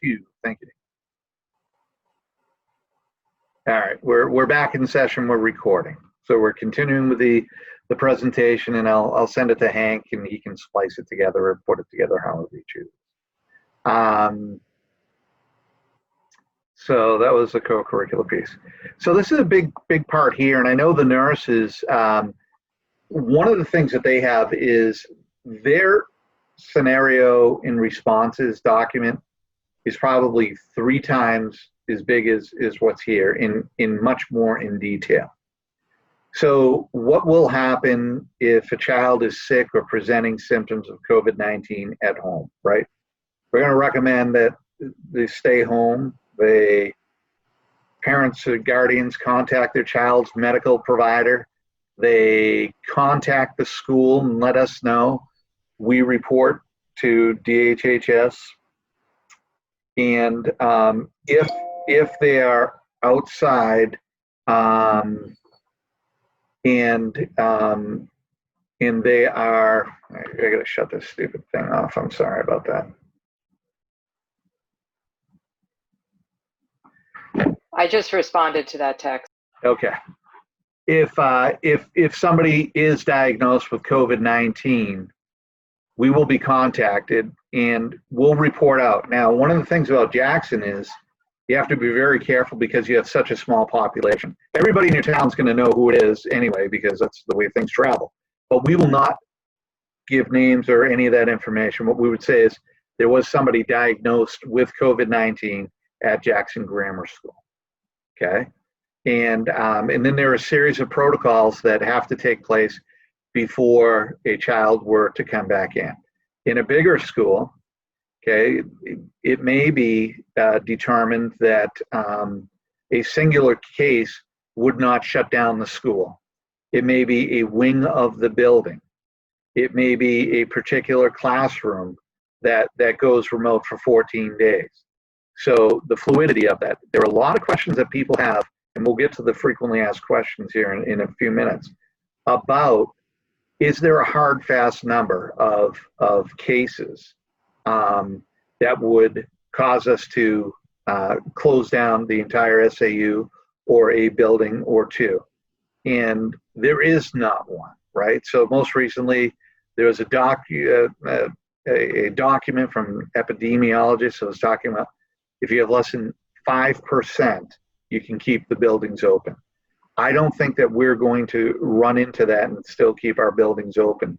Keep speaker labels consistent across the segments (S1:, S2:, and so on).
S1: 2. Thank you. All right, we're back in session. We're recording, so we're continuing with the presentation, and I'll send it to Hank, and he can splice it together or put it together however he chooses. So that was the co-curricular piece. So this is a big part here, and I know the nurses. One of the things that they have is their scenario and responses document is probably 3 times as big as what's here in much more in detail. So what will happen if a child is sick or presenting symptoms of COVID-19 at home, right? We're going to recommend that they stay home. Parents or guardians contact their child's medical provider. They contact the school and let us know. We report to DHHS. And if they are outside and they are, I gotta shut this stupid thing off. I'm sorry about that.
S2: I just responded to that text.
S1: Okay. If somebody is diagnosed with COVID-19, we will be contacted and we'll report out. Now, one of the things about Jackson is you have to be very careful because you have such a small population. Everybody in your town is going to know who it is anyway, because that's the way things travel. But we will not give names or any of that information. What we would say is there was somebody diagnosed with COVID-19 at Jackson Grammar School. Okay. And then there are a series of protocols that have to take place before a child were to come back in. In a bigger school, okay, it may be determined that a singular case would not shut down the school. It may be a wing of the building. It may be a particular classroom that goes remote for 14 days. So the fluidity of that, there are a lot of questions that people have, and we'll get to the frequently asked questions here in a few minutes, about is there a hard, fast number of cases that would cause us to close down the entire SAU or a building or two? And there is not one, right? So most recently, there was a document from epidemiologists that was talking about if you have less than 5%, you can keep the buildings open. I don't think that we're going to run into that and still keep our buildings open.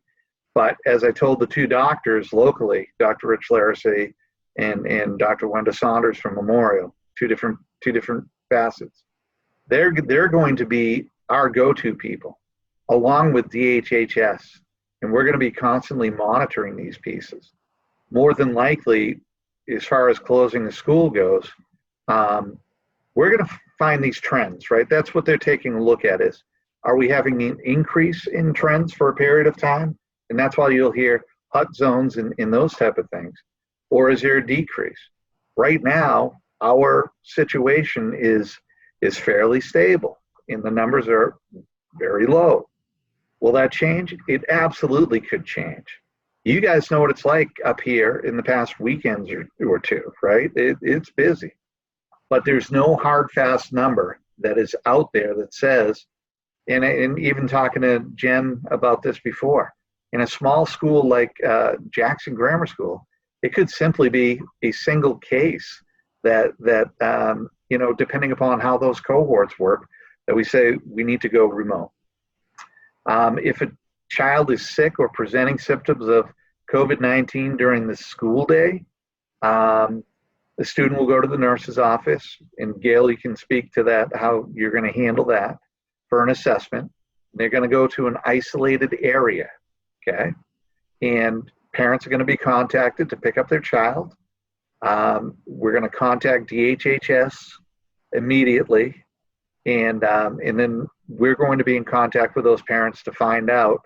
S1: But as I told the 2 doctors locally, Dr. Rich Larissy and Dr. Wenda Saunders from Memorial, two different facets, they're going to be our go-to people, along with DHHS. And we're going to be constantly monitoring these pieces. More than likely, as far as closing the school goes, we're going to find these trends, right? That's what they're taking a look at is, are we having an increase in trends for a period of time? And that's why you'll hear hot zones and those type of things. Or is there a decrease? Right now, our situation is fairly stable and the numbers are very low. Will that change? It absolutely could change. You guys know what it's like up here in the past weekends or two, right? It's busy. But there's no hard, fast number that is out there that says, and even talking to Jen about this before, in a small school like Jackson Grammar School, it could simply be a single case that depending upon how those cohorts work, that we say we need to go remote. If a child is sick or presenting symptoms of COVID-19 during the school day, the student will go to the nurse's office, and Gail, you can speak to that, how you're going to handle that for an assessment. They're going to go to an isolated area, okay? And parents are going to be contacted to pick up their child. We're going to contact DHHS immediately, and then we're going to be in contact with those parents to find out,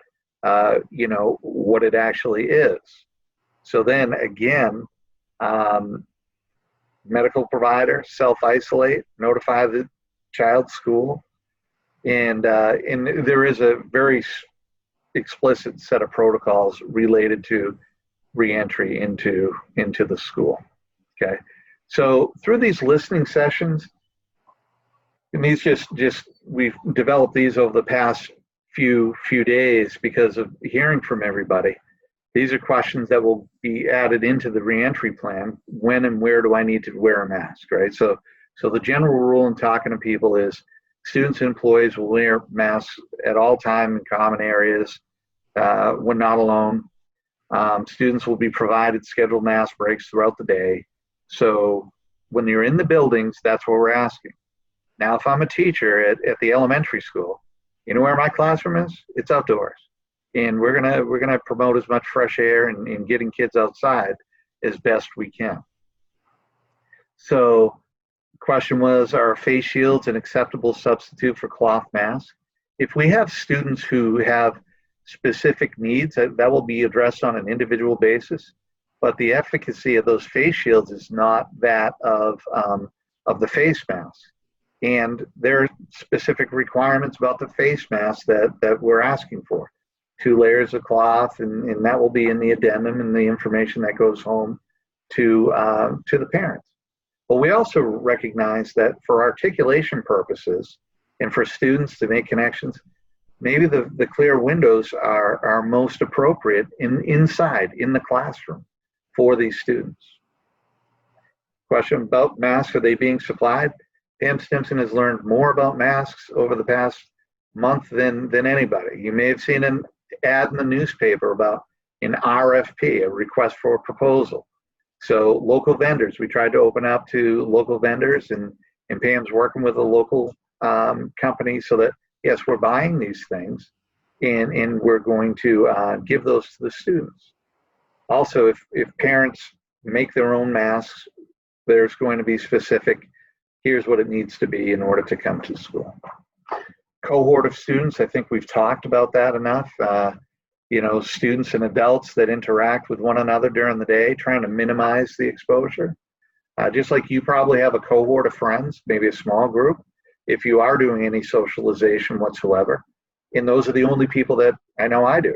S1: what it actually is. So then again, medical provider, self-isolate, notify the child's school, and there is a very explicit set of protocols related to reentry into the school. Okay, So through these listening sessions, and these we've developed these over the past few days because of hearing from everybody. These are questions that will be added into the reentry plan. When and where do I need to wear a mask, right? So the general rule in talking to people is students and employees will wear masks at all time in common areas when not alone. Students will be provided scheduled mask breaks throughout the day. So when you're in the buildings, that's what we're asking. Now, if I'm a teacher at the elementary school, you know where my classroom is? It's outdoors. And we're gonna promote as much fresh air and getting kids outside as best we can. So the question was, are face shields an acceptable substitute for cloth masks? If we have students who have specific needs, that will be addressed on an individual basis. But the efficacy of those face shields is not that of the face mask. And there are specific requirements about the face mask that we're asking for. 2 layers of cloth, and that will be in the addendum and the information that goes home to the parents. But we also recognize that for articulation purposes and for students to make connections, maybe the clear windows are most appropriate inside in the classroom for these students. Question about masks, are they being supplied? Pam Stimson has learned more about masks over the past month than anybody. You may have seen an ad in the newspaper about an RFP, a request for a proposal. So local vendors, we tried to open up to local vendors, and Pam's working with a local company so that, yes, we're buying these things and we're going to give those to the students. Also, if parents make their own masks, there's going to be specific, here's what it needs to be in order to come to school. Cohort of students, I think we've talked about that enough. Students and adults that interact with one another during the day, trying to minimize the exposure. Just like you probably have a cohort of friends, maybe a small group, if you are doing any socialization whatsoever. And those are the only people that I know I do.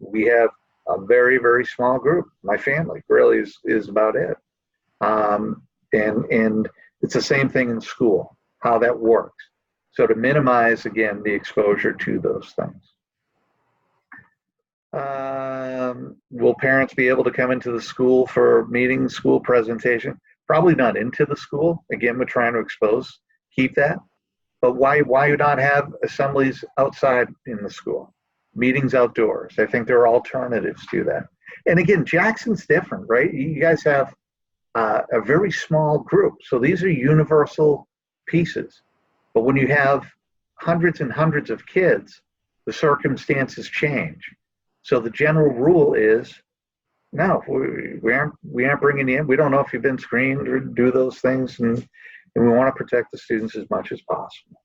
S1: We have a very, very small group. My family really is about it. And it's the same thing in school, how that works. So to minimize, again, the exposure to those things. Will parents be able to come into the school for meetings, school presentation? Probably not into the school. Again, we're trying to keep that. But why not have assemblies outside in the school? Meetings outdoors. I think there are alternatives to that. And again, Jackson's different, right? You guys have a very small group. So these are universal pieces. But when you have hundreds and hundreds of kids, the circumstances change. So the general rule is, no, we aren't bringing you in. We don't know if you've been screened or do those things, and we want to protect the students as much as possible.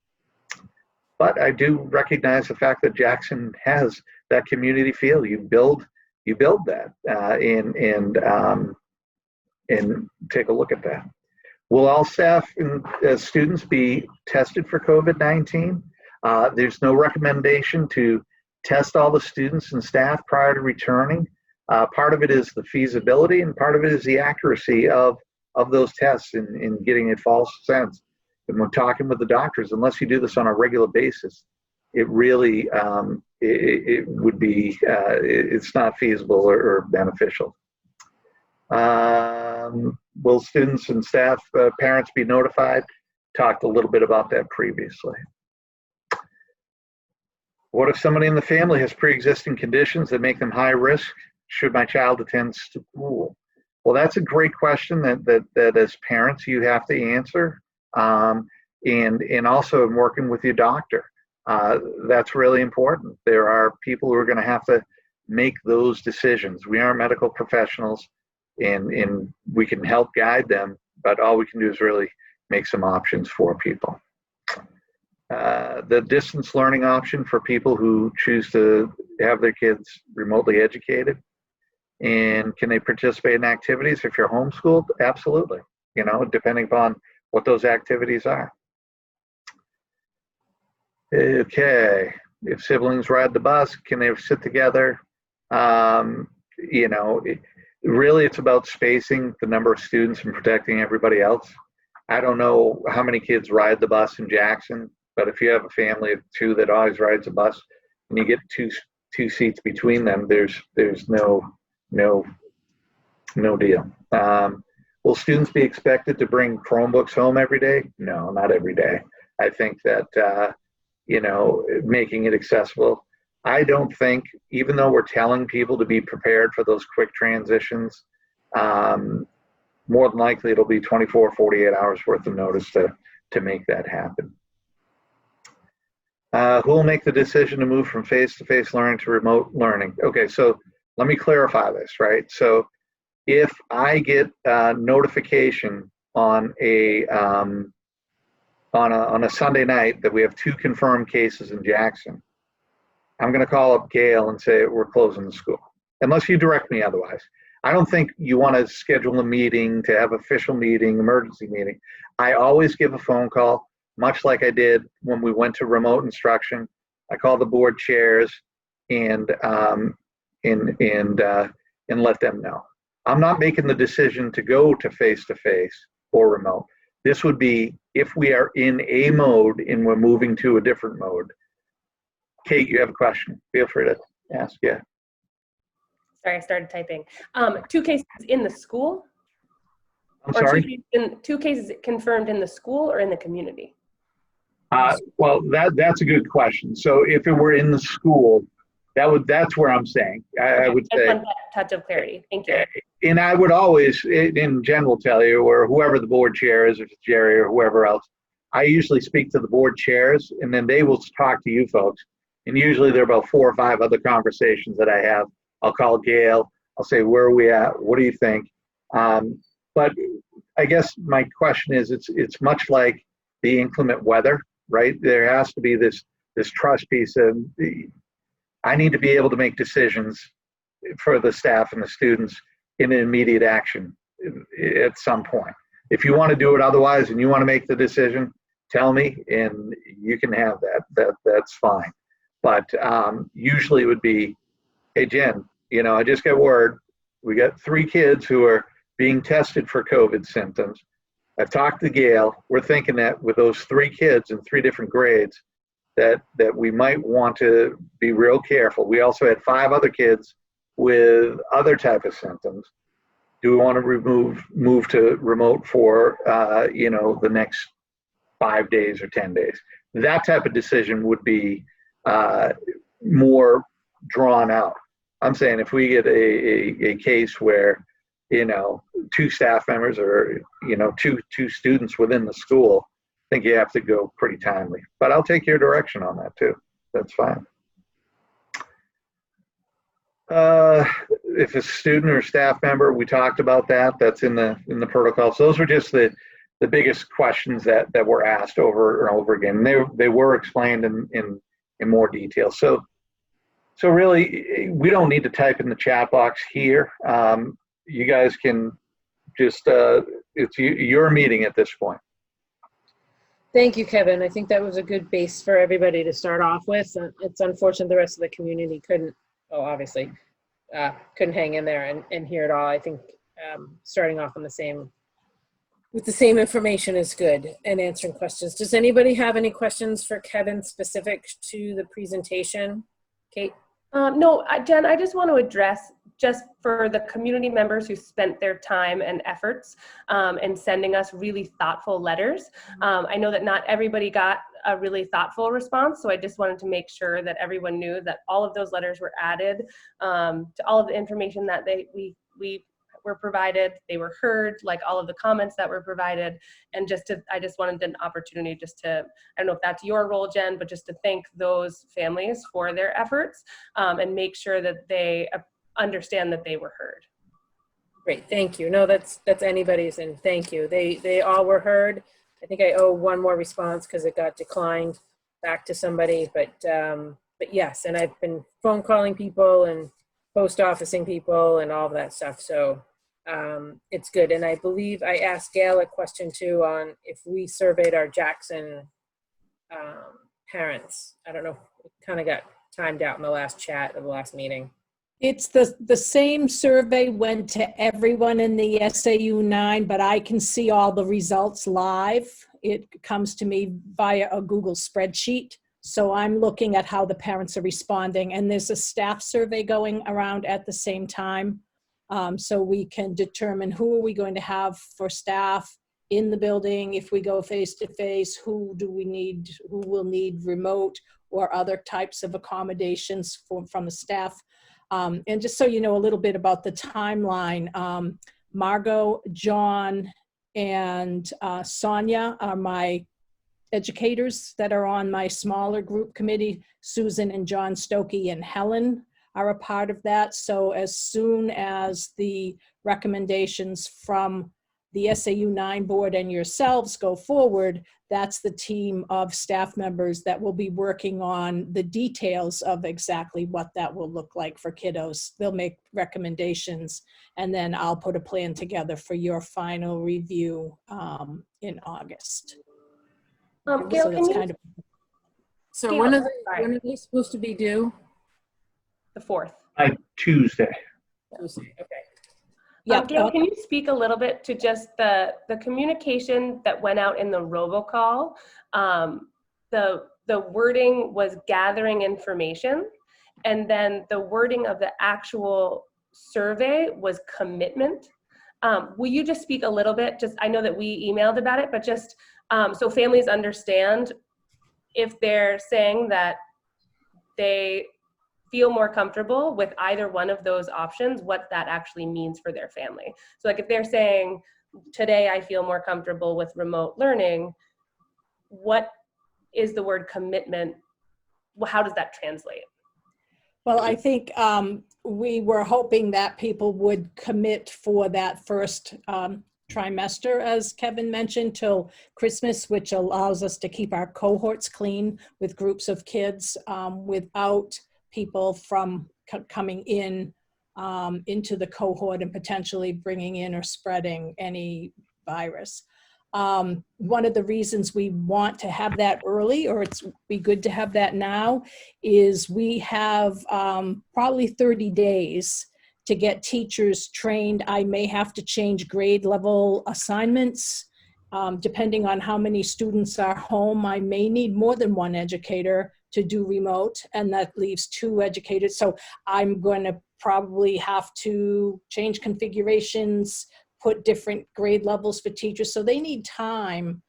S1: But I do recognize the fact that Jackson has that community feel. You build that, and take a look at that. Will all staff and students be tested for COVID-19? There's no recommendation to test all the students and staff prior to returning. Part of it is the feasibility, and part of it is the accuracy of those tests in getting a false sense. And when talking with the doctors, unless you do this on a regular basis, it really it would be it's not feasible or beneficial. Will students and staff, parents be notified? Talked a little bit about that previously. What if somebody in the family has pre-existing conditions that make them high risk? Should my child attend school? Well, that's a great question that as parents you have to answer, and also in working with your doctor. That's really important. There are people who are going to have to make those decisions. We aren't medical professionals, and we can help guide them, but all we can do is really make some options for people. The distance learning option for people who choose to have their kids remotely educated. And can they participate in activities if you're homeschooled? Absolutely, depending upon what those activities are. Okay, if siblings ride the bus, can they sit together? really it's about spacing the number of students and protecting everybody else. I don't know how many kids ride the bus in Jackson, but if you have a family of two that always rides a bus and you get two seats between them, there's no deal. Will students be expected to bring Chromebooks home every day? No, not every day. I think that making it accessible. I don't think, even though we're telling people to be prepared for those quick transitions, more than likely it'll be 24, 48 hours worth of notice to make that happen. Who will make the decision to move from face-to-face learning to remote learning? Okay, so let me clarify this, right? So if I get a notification on a Sunday night that we have 2 confirmed cases in Jackson, I'm going to call up Gail and say we're closing the school, unless you direct me otherwise. I don't think you want to schedule a meeting to have official meeting, emergency meeting. I always give a phone call, much like I did when we went to remote instruction. I call the board chairs and let them know. I'm not making the decision to go to face-to-face or remote. This would be if we are in a mode and we're moving to a different mode. Kate, you have a question. Feel free to ask. Yeah.
S3: Sorry, I started typing. 2 cases in the school?
S1: I'm sorry?
S3: 2 cases confirmed in the school or in the community?
S1: Well, that's a good question. So if it were in the school, that's where I'm saying. I would say.
S3: I want that touch of clarity. Thank you.
S1: And I would always, in general, tell you, or whoever the board chair is, if it's Jerry or whoever else, I usually speak to the board chairs, and then they will talk to you folks. And usually there are about 4 or 5 other conversations that I have. I'll call Gail. I'll say, where are we at? What do you think? But I guess my question is, it's much like the inclement weather, right? There has to be this trust piece of, I need to be able to make decisions for the staff and the students in immediate action at some point. If you want to do it otherwise and you want to make the decision, tell me and you can have that. That's fine. But usually it would be, hey, Jen, I just got word. We got 3 kids who are being tested for COVID symptoms. I've talked to Gail. We're thinking that with those 3 kids in 3 different grades, that we might want to be real careful. We also had 5 other kids with other type of symptoms. Do we want to move to remote for the next 5 days or 10 days? That type of decision would be more drawn out. I'm saying if we get a case where 2 staff members or two students within the school, I think you have to go pretty timely. But I'll take your direction on that too. That's fine. If a student or staff member, we talked about that. That's in the protocols. Those were just the biggest questions that were asked over and over again. They were explained in more detail. So really, we don't need to type in the chat box here. You guys can just, it's your meeting at this point.
S4: Thank you, Kevin. I think that was a good base for everybody to start off with. It's unfortunate the rest of the community couldn't hang in there and hear it all. I think starting off on with the same information is good, and answering questions. Does anybody have any questions for Kevin specific to the presentation? Kate?
S3: No, Jen, I just want to address, just for the community members who spent their time and efforts in sending us really thoughtful letters. I know that not everybody got a really thoughtful response, so I just wanted to make sure that everyone knew that all of those letters were added to all of the information that we were provided. They were heard, like all of the comments that were provided, and I just wanted an opportunity just to, I don't know if that's your role, Jen, but just to thank those families for their efforts and make sure that they understand that they were heard.
S4: Great, thank you. No, that's anybody's, and thank you. They all were heard. I think I owe one more response because it got declined back to somebody, but yes, and I've been phone calling people and post officing people and all of that stuff. So it's good. And I believe I asked Gail a question too on if we surveyed our Jackson parents. I don't know, it kind of got timed out in the last chat of the last meeting.
S5: It's the same survey went to everyone in the SAU 9, but I can see all the results live. It comes to me via a Google spreadsheet. So I'm looking at how the parents are responding, and there's a staff survey going around at the same time. So we can determine who are we going to have for staff in the building. If we go face-to-face, who will need remote or other types of accommodations from the staff. And just so you know a little bit about the timeline, Margot, John, and Sonia are my educators that are on my smaller group committee. Susan and John Stokey and Helen are a part of that. So as soon as the recommendations from the SAU 9 board and yourselves go forward, that's the team of staff members that will be working on the details of exactly what that will look like for kiddos. They'll make recommendations, and then I'll put a plan together for your final review in August.
S3: Gail,
S5: So that's kind of
S4: So
S3: Gail,
S4: when
S3: sorry.
S4: are they supposed to be due?
S3: The 4th.
S1: By Tuesday.
S4: Tuesday, okay.
S5: yeah.
S3: Gail, can you speak a little bit to just the communication that went out in the robocall? The wording was gathering information, and then the wording of the actual survey was commitment. Will you just speak a little bit? Just, I know that we emailed about it, but just so families understand, if they're saying that they feel more comfortable with either one of those options, what that actually means for their family. So like if they're saying, today I feel more comfortable with remote learning, what is the word commitment? How does that translate?
S5: Well, I think we were hoping that people would commit for that first trimester, as Kevin mentioned, till Christmas, which allows us to keep our cohorts clean with groups of kids without people from coming in into the cohort and potentially bringing in or spreading any virus. One of the reasons we want to have that early, or it's be good to have that now, is we have probably 30 days to get teachers trained. I may have to change grade level assignments. Depending on how many students are home, I may need more than one educator to do remote, and that leaves 2 educators. So I'm going to probably have to change configurations, put different grade levels for teachers. So they need time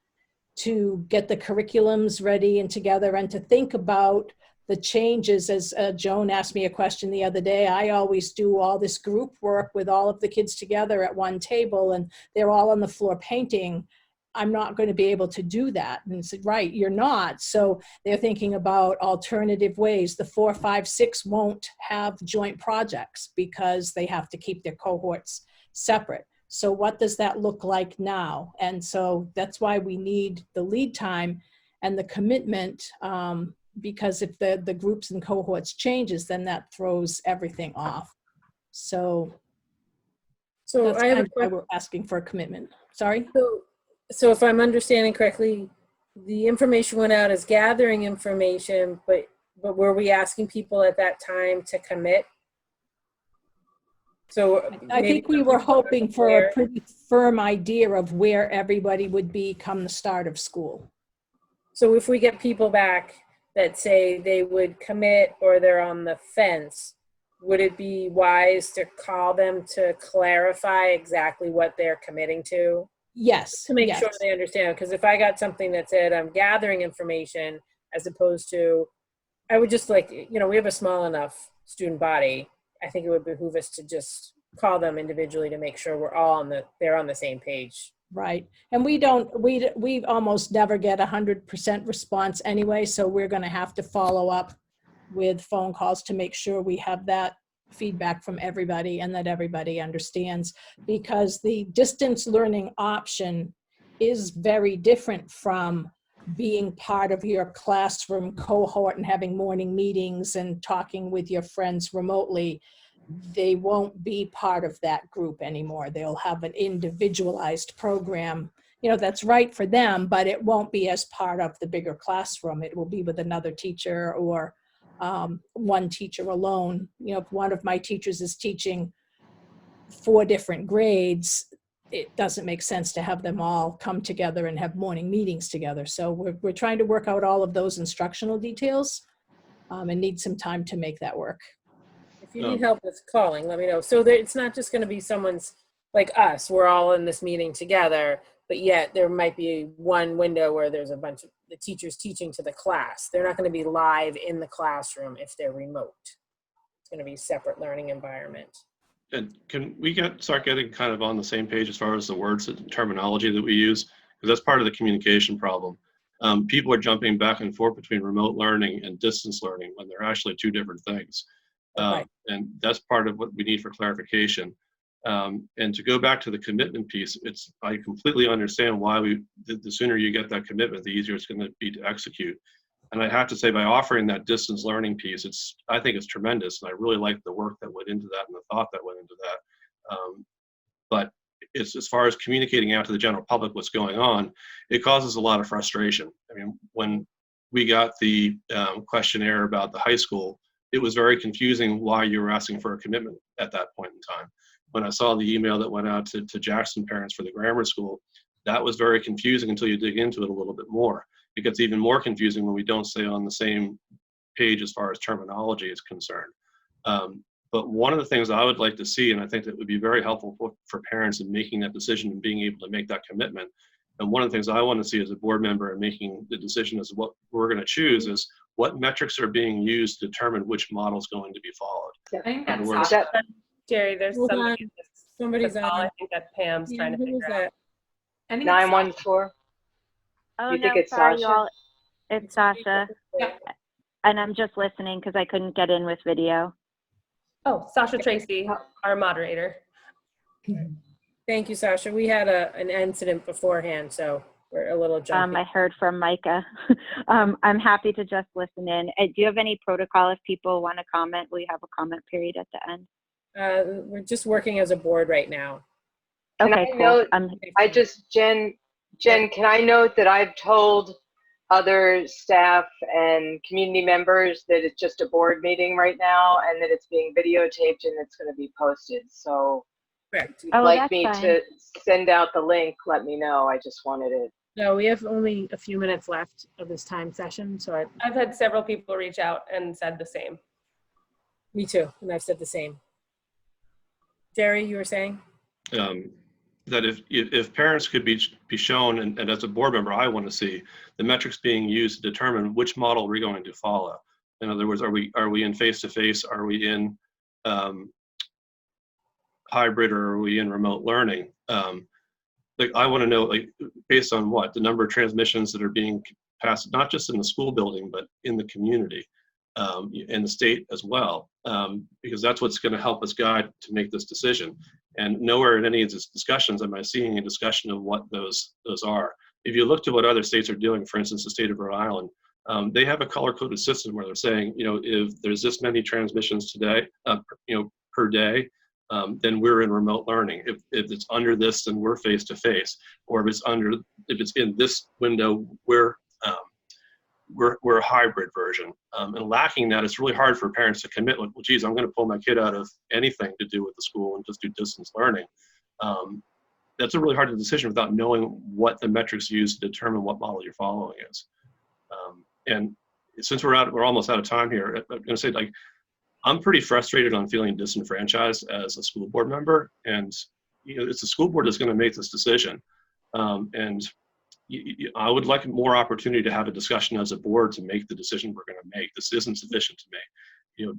S5: to get the curriculums ready and together and to think about the changes. As Joan asked me a question the other day, I always do all this group work with all of the kids together at one table and they're all on the floor painting. I'm not going to be able to do that. And I said, right, you're not. So they're thinking about alternative ways. The 4, 5, 6 won't have joint projects because they have to keep their cohorts separate. So what does that look like now? And so that's why we need the lead time and the commitment, because if the groups and cohorts changes, then that throws everything off. So that's
S4: I have
S5: kind
S4: a
S5: of why
S4: question.
S5: we're asking for a commitment. Sorry?
S4: So if I'm understanding correctly, the information went out as gathering information, but were we asking people at that time to commit? So
S5: I think we were hoping for a pretty firm idea of where everybody would be come the start of school.
S4: So if we get people back that say they would commit or they're on the fence, would it be wise to call them to clarify exactly what they're committing to?
S5: Yes.
S4: To make
S5: yes.
S4: sure they understand. Because if I got something that said I'm gathering information as opposed to, I would just like, we have a small enough student body. I think it would behoove us to just call them individually to make sure we're all they're on the same page.
S5: Right. And we almost never get 100% response anyway. So we're going to have to follow up with phone calls to make sure we have that feedback from everybody and that everybody understands, because the distance learning option is very different from being part of your classroom cohort and having morning meetings and talking with your friends remotely. They won't be part of that group anymore. They'll have an individualized program, that's right for them, but it won't be as part of the bigger classroom. It will be with another teacher or one teacher alone. You know, if one of my teachers is teaching 4 different grades, it doesn't make sense to have them all come together and have morning meetings together. So we're trying to work out all of those instructional details and need some time to make that work.
S4: If you need help with calling, let me know. So that it's not just going to be someone's like us. We're all in this meeting together, but yet there might be one window where there's a bunch of the teachers teaching to the class. They're not going to be live in the classroom if they're remote. It's going to be a separate learning environment.
S6: And can we start getting kind of on the same page as far as the words and terminology that we use? Because that's part of the communication problem. People are jumping back and forth between remote learning and distance learning when they're actually 2 different things.
S5: Right.
S6: And that's part of what we need for clarification. And to go back to the commitment piece, I completely understand why the sooner you get that commitment, the easier it's going to be to execute. And I have to say, by offering that distance learning piece, I think it's tremendous. And I really like the work that went into that and the thought that went into that. But it's, as far as communicating out to the general public what's going on, it causes a lot of frustration. I mean, when we got the questionnaire about the high school, it was very confusing why you were asking for a commitment at that point in time. When I saw the email that went out to Jackson parents for the grammar school, that was very confusing until you dig into it a little bit more. It gets even more confusing when we don't stay on the same page as far as terminology is concerned. But one of the things I would like to see, and I think that would be very helpful for parents in making that decision and being able to make that commitment, and one of the things I want to see as a board member and making the decision as to what we're going to choose is what metrics are being used to determine which model is going to be followed.
S2: I think
S6: In other
S2: that's
S6: words,
S3: Jerry, there's
S4: Hold on.
S3: somebody's
S4: Somebody's
S3: call.
S4: on.
S3: I think that Pam's trying to
S4: Who was
S3: figure out.
S4: that?
S2: 914.
S7: Oh,
S2: You
S7: no,
S2: think it's
S7: sorry,
S2: Sasha?
S7: y'all. It's Sasha.
S4: Yeah.
S7: And I'm just listening because I couldn't get in with video.
S3: Oh, Sasha Tracy, our moderator.
S4: Thank you, Sasha. We had an incident beforehand, so we're a little jumpy.
S7: I heard from Micah. I'm happy to just listen in. Do you have any protocol if people want to comment? We have a comment period at the end.
S4: We're just working as a board right now.
S2: Can
S7: Okay,
S2: I
S7: cool.
S2: note, Jen, can I note that I've told other staff and community members that it's just a board meeting right now and that it's being videotaped and it's going to be posted. So
S4: Correct.
S2: if you'd
S7: Oh,
S2: like
S7: that's
S2: me
S7: fine.
S2: to send out the link, let me know. I just wanted it.
S4: No, we have only a few minutes left of this time session, so
S3: I've had several people reach out and said the same.
S4: me too, and I've said the same. Jerry, you were saying?
S6: that if parents could be shown, and as a board member, I want to see the metrics being used to determine which model we're going to follow. In other words, are we in face-to-face? Are we in hybrid, or are we in remote learning? Like, I want to know, like, based on what? The number of transmissions that are being passed, not just in the school building, but in the community, in the state as well, because that's what's going to help us guide to make this decision. And nowhere in any of these discussions am I seeing a discussion of what those are. If you look to what other states are doing, for instance, the state of Rhode Island, they have a color-coded system where they're saying, if there's this many transmissions today, per day, then we're in remote learning. If it's under this, then we're face-to-face. Or if it's in this window, we're a hybrid version. And lacking that, it's really hard for parents to commit, like, well, geez, I'm going to pull my kid out of anything to do with the school and just do distance learning. That's a really hard decision without knowing what the metrics used to determine what model you're following is. And since we're almost out of time here, I'm going to say, like, I'm pretty frustrated on feeling disenfranchised as a school board member. And it's the school board that's going to make this decision. And I would like more opportunity to have a discussion as a board to make the decision we're going to make. This isn't sufficient to me.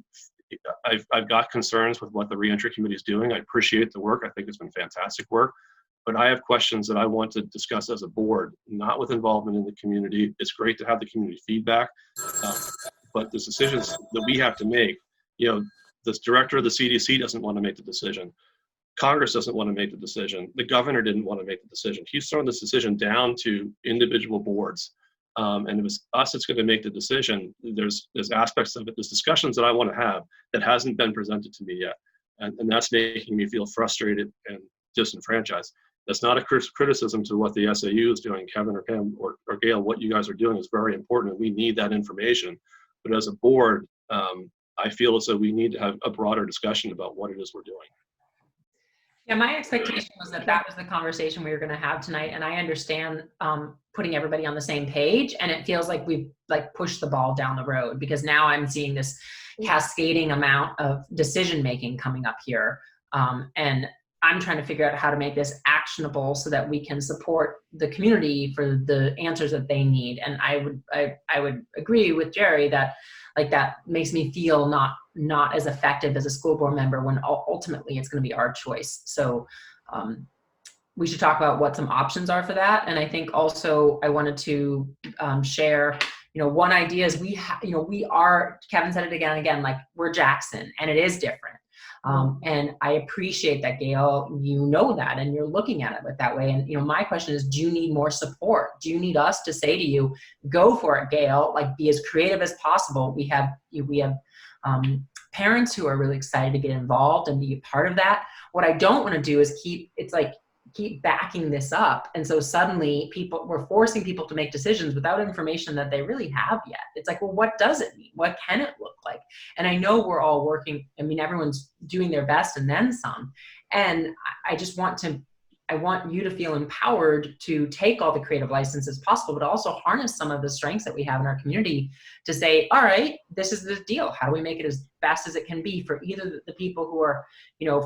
S6: I've got concerns with what the reentry committee is doing. I appreciate the work. I think it's been fantastic work. But I have questions that I want to discuss as a board, not with involvement in the community. It's great to have the community feedback, but the decisions that we have to make, the director of the CDC doesn't want to make the decision. Congress doesn't want to make the decision. The governor didn't want to make the decision. He's thrown this decision down to individual boards. And it was us that's going to make the decision. There's aspects of it, there's discussions that I want to have that hasn't been presented to me yet. And that's making me feel frustrated and disenfranchised. That's not a criticism to what the SAU is doing. Kevin or Pam or Gail, what you guys are doing is very important, and we need that information. But as a board, I feel as though we need to have a broader discussion about what it is we're doing.
S8: Yeah, my expectation was that that was the conversation we were going to have tonight, and I understand putting everybody on the same page. And it feels like we've pushed the ball down the road, because now I'm seeing this cascading amount of decision making coming up here, and I'm trying to figure out how to make this actionable so that we can support the community for the answers that they need. And I would agree with Jerry that that makes me feel not as effective as a school board member when ultimately it's going to be our choice. So we should talk about what some options are for that. And I think also I wanted to share, one idea is we are, Kevin said it again and again, we're Jackson, and it is different. And I appreciate that, Gail, that, and you're looking at it that way. And, my question is, do you need more support? Do you need us to say to you, go for it, Gail, be as creative as possible? We have parents who are really excited to get involved and be a part of that. What I don't want to do is keep backing this up. And so suddenly we're forcing people to make decisions without information that they really have yet. It's well, what does it mean? What can it look like? And I know we're all working. Everyone's doing their best and then some. And I want you to feel empowered to take all the creative licenses possible, but also harness some of the strengths that we have in our community to say, all right, this is the deal. How do we make it as best as it can be for either the people who are,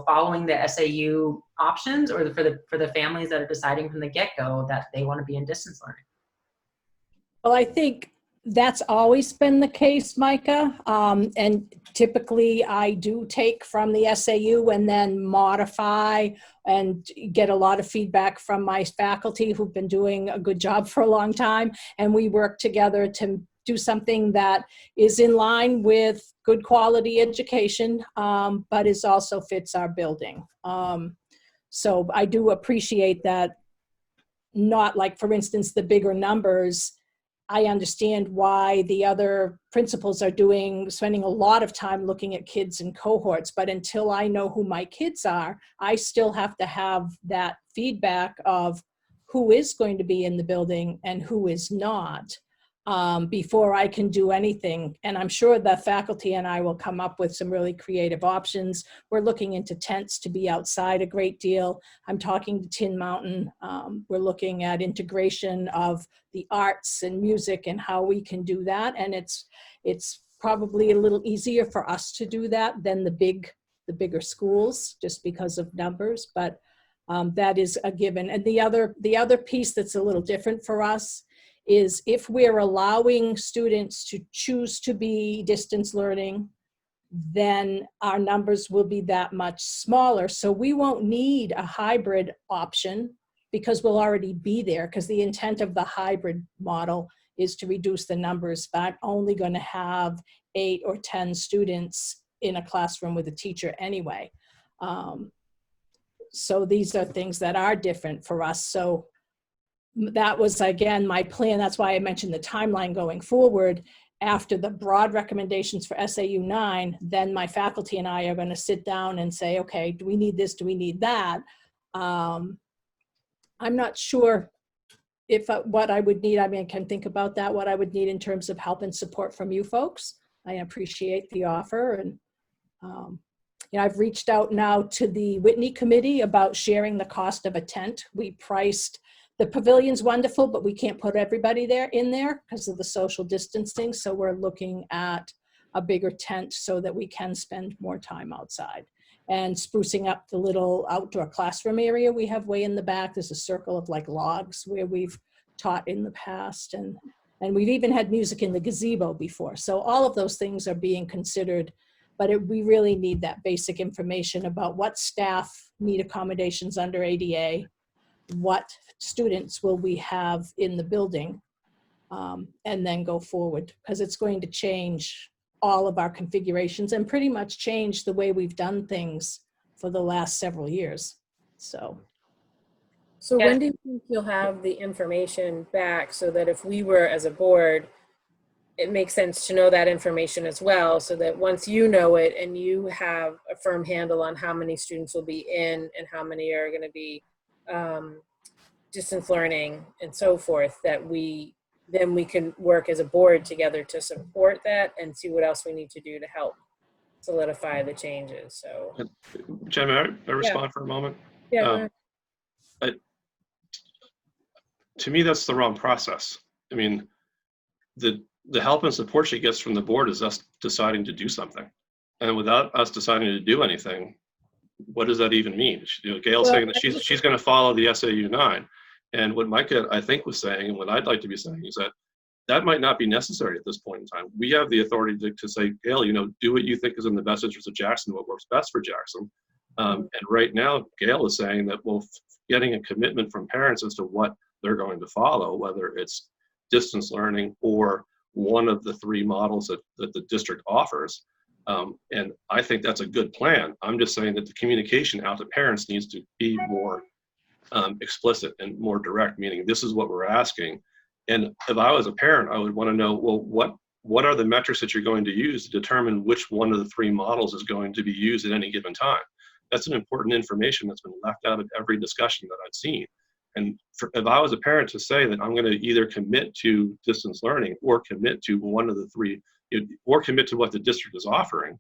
S8: following the SAU options, or for the families that are deciding from the get-go that they want to be in distance learning?
S5: Well, I think that's always been the case, Micah. And typically I do take from the SAU and then modify and get a lot of feedback from my faculty who've been doing a good job for a long time. And we work together to do something that is in line with good quality education, but is also fits our building. So I do appreciate that. Not for instance, the bigger numbers. I understand why the other principals are spending a lot of time looking at kids in cohorts, but until I know who my kids are, I still have to have that feedback of who is going to be in the building and who is not, before I can do anything. And I'm sure the faculty and I will come up with some really creative options. We're looking into tents to be outside a great deal. I'm talking to Tin Mountain. We're looking at integration of the arts and music and how we can do that. And it's probably a little easier for us to do that than the bigger schools, just because of numbers. But that is a given. And the other piece that's a little different for us is if we're allowing students to choose to be distance learning, then our numbers will be that much smaller. So we won't need a hybrid option because we'll already be there, because the intent of the hybrid model is to reduce the numbers, but only going to have 8 or 10 students in a classroom with a teacher anyway. So these are things that are different for us. So that was, again, my plan. That's why I mentioned the timeline going forward. After the broad recommendations for SAU 9, then my faculty and I are going to sit down and say, okay, do we need this? Do we need that? I'm not sure if what I would need. I can think about that, what I would need in terms of help and support from you folks. I appreciate the offer. And I've reached out now to the Whitney committee about sharing the cost of a tent. We priced the pavilion's wonderful, but we can't put everybody in there because of the social distancing. So we're looking at a bigger tent so that we can spend more time outside and sprucing up the little outdoor classroom area we have way in the back. There's a circle of logs where we've taught in the past. And we've even had music in the gazebo before. So all of those things are being considered, but we really need that basic information about what staff need accommodations under ADA, what students will we have in the building, and then go forward, because it's going to change all of our configurations and pretty much change the way we've done things for the last several years. So
S4: when do you think you'll have the information back so that if we were as a board, it makes sense to know that information as well, so that once you know it and you have a firm handle on how many students will be in and how many are going to be distance learning and so forth, that we then we can work as a board together to support that and see what else we need to do to help solidify the changes. So,
S6: Jen, may I respond for a moment?
S4: yeah, go
S6: Um,
S4: ahead.
S6: To me, that's the wrong process. I mean, the help and support she gets from the board is us deciding to do something. And without us deciding to do anything, what does that even mean? Gail's saying that she's going to follow the SAU 9. And what Micah, I think, was saying, and what I'd like to be saying, is that that might not be necessary at this point in time. We have the authority to say, Gail, do what you think is in the best interest of Jackson, what works best for Jackson. And right now, Gail is saying that, well, getting a commitment from parents as to what they're going to follow, whether it's distance learning or one of the 3 models that the district offers. And I think that's a good plan. I'm just saying that the communication out to parents needs to be more explicit and more direct, meaning this is what we're asking. And if I was a parent, I would want to know, well, what are the metrics that you're going to use to determine which one of the 3 models is going to be used at any given time? That's an important information that's been left out of every discussion that I've seen. And if I was a parent to say that I'm going to either commit to distance learning or commit to one of the 3, or commit to what the district is offering,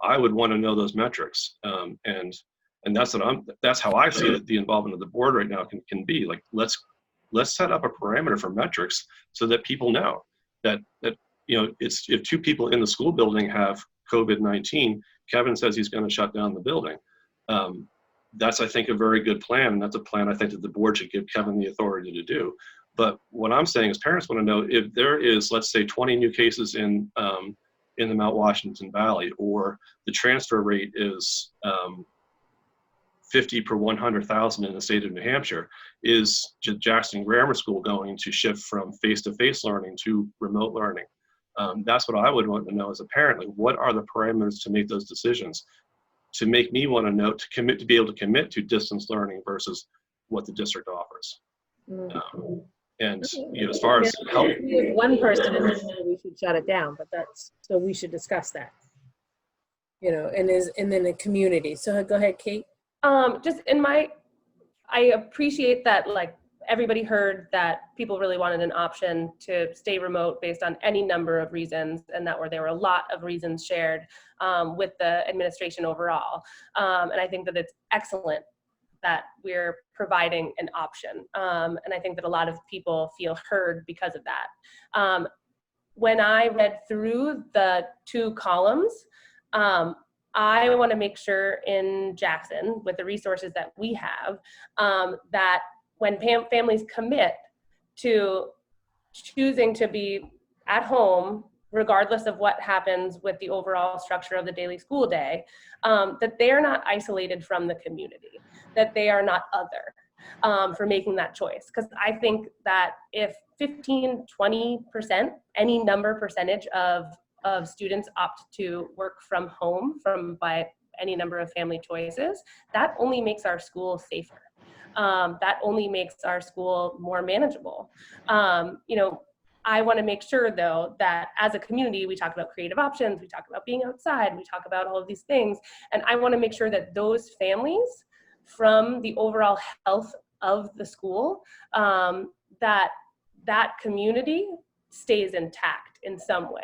S6: I would want to know those metrics. And that's how I see that the involvement of the board right now can be. Like, let's set up a parameter for metrics so that people know that it's, if 2 people in the school building have COVID-19, Kevin says he's going to shut down the building. That's, I think, a very good plan, and that's a plan I think that the board should give Kevin the authority to do. But what I'm saying is parents want to know if there is, let's say, 20 new cases in the Mount Washington Valley, or the transfer rate is 50 per 100,000 in the state of New Hampshire, is Jackson Grammar School going to shift from face-to-face learning to remote learning? That's what I would want to know as a parent. Like, what are the parameters to make those decisions, to make me want to know, to be able to commit to distance learning versus what the district offers. And as far as help,
S4: one person and then we should shut it down, but so we should discuss that. And then the community. So go ahead, Kate.
S3: I appreciate that, like, everybody heard that people really wanted an option to stay remote based on any number of reasons, and that there were a lot of reasons shared with the administration overall. And I think that it's excellent that we're providing an option. And I think that a lot of people feel heard because of that. When I read through the 2 columns, I want to make sure in Jackson, with the resources that we have, that when families commit to choosing to be at home, regardless of what happens with the overall structure of the daily school day, that they are not isolated from the community, that they are not other for making that choice. Because I think that if 15, 20%, any percentage of students opt to work from home by any number of family choices, that only makes our school safer. That only makes our school more manageable. I want to make sure, though, that as a community, we talk about creative options, we talk about being outside, we talk about all of these things, and I want to make sure that those families, from the overall health of the school, that community stays intact in some way.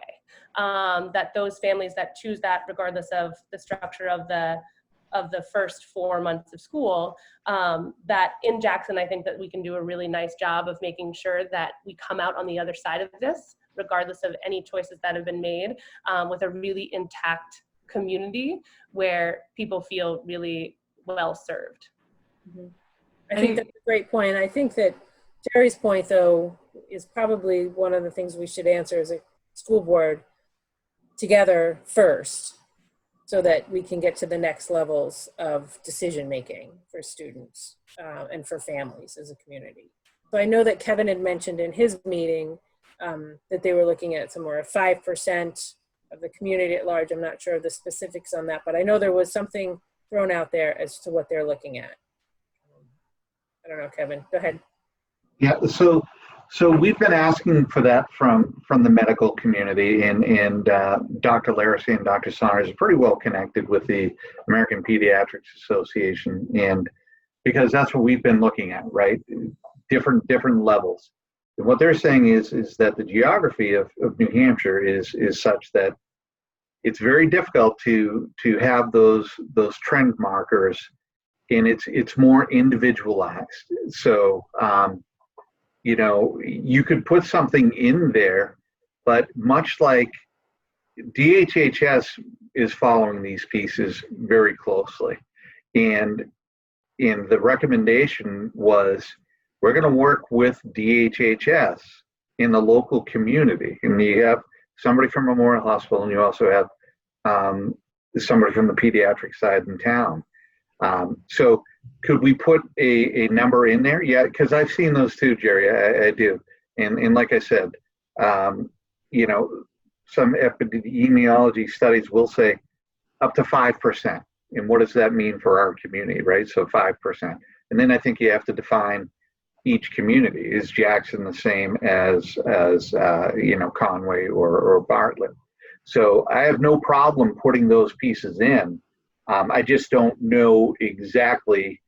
S3: That those families that choose that, regardless of the structure of the first 4 months of school, that in Jackson, I think that we can do a really nice job of making sure that we come out on the other side of this, regardless of any choices that have been made, with a really intact community where people feel really well served.
S4: I think that's a great point. I think that Jerry's point, though, is probably one of the things we should answer as a school board together first, so that we can get to the next levels of decision making for students and for families as a community. So I know that Kevin had mentioned in his meeting that they were looking at somewhere 5% of the community at large. I'm not sure of the specifics on that, but I know there was something thrown out there as to what they're looking at. I don't know, Kevin, go ahead.
S1: Yeah, so we've been asking for that from the medical community, and Dr. Larissy and Dr. Saunders are pretty well connected with the American Pediatrics Association, and because that's what we've been looking at, right? Different levels. And what they're saying is that the geography of New Hampshire is such that it's very difficult to have those trend markers, and it's more individualized. So you know, you could put something in there, but much like DHHS is following these pieces very closely, and the recommendation was we're going to work with DHHS in the local community, and you have somebody from Memorial Hospital, and you also have somebody from the pediatric side in town. So could we put a number in there? Yeah, because I've seen those too, Jerry. I do. And like I said, you know, some epidemiology studies will say up to 5%. And what does that mean for our community, right? So 5%. And then I think you have to define each community. Is Jackson the same as you know, Conway or Bartlett? So I have no problem putting those pieces in. I just don't know exactly